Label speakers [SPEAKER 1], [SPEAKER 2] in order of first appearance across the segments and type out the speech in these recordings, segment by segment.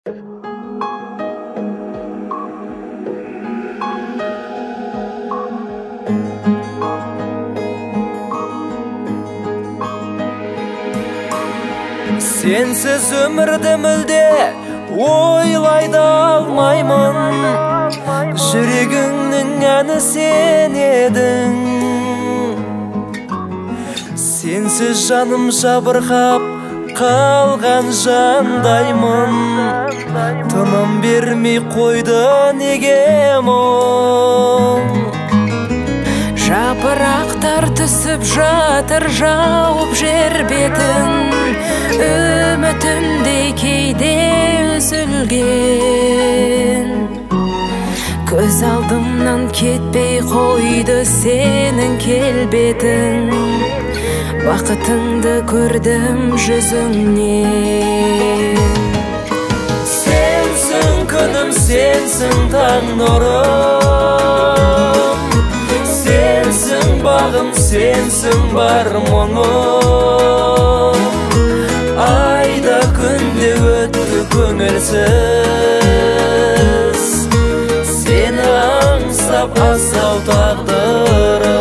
[SPEAKER 1] Sensiz ömürde мүлде ойлай да алмаймын. Жүрегіңнің әні сен едің. Сенсіз жаным жабырқап қалған жандаймын. Тыным бермей қойды неге мұң?
[SPEAKER 2] Жапырақтар түсіп жатыр жауып жер бетін, үмітімдей кейде үзілген. Көз алдымнан кетпей қойды сенің келбетің, бақытыңды көрдім жүзіңнен.
[SPEAKER 1] Сенсің күнім, сенсің таң нұрым, сенсің бағым, сенсің бар мұңым. Айда күнде өтті көңілсіз, сені аңсап асау тағдырым.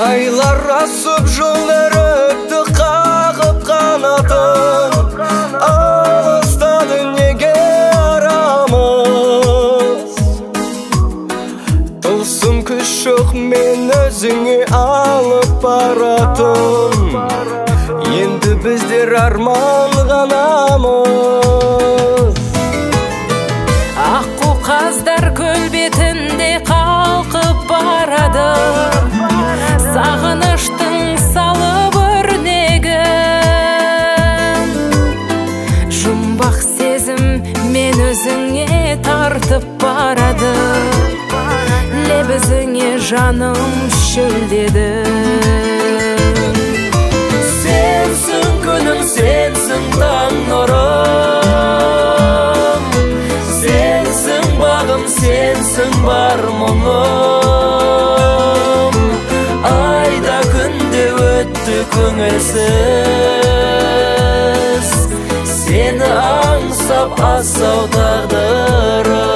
[SPEAKER 1] Айлар асып жылдар өтті қағып қанатын, алыстады неге арамыз? Тылсым күш жоқ мен өзіңе алып баратын, енді біздер арман ғанамыз.
[SPEAKER 2] Аққу қаздар көл бетінде қалқып барады, сағыныштың салып өрнегін. Жұмбақ сезім мен өзіңе тартып барады, лебізіңе жаным шөлдеді.
[SPEAKER 1] Сенсің күнім, сенсің таң нұрым, сенсің бағым, сенсің бар мұңым. Айда күнде өтті көңілсіз, сені аңсап асау тағдырым.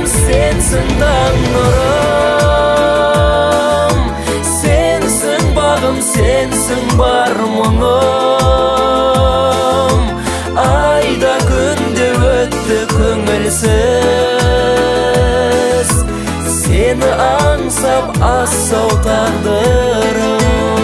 [SPEAKER 1] Сенсің таң нұрым, сенсің бағым, сенсің бар мұңым. Айда күнде өтті көңілсіз, сені аңсап асау тағдырым.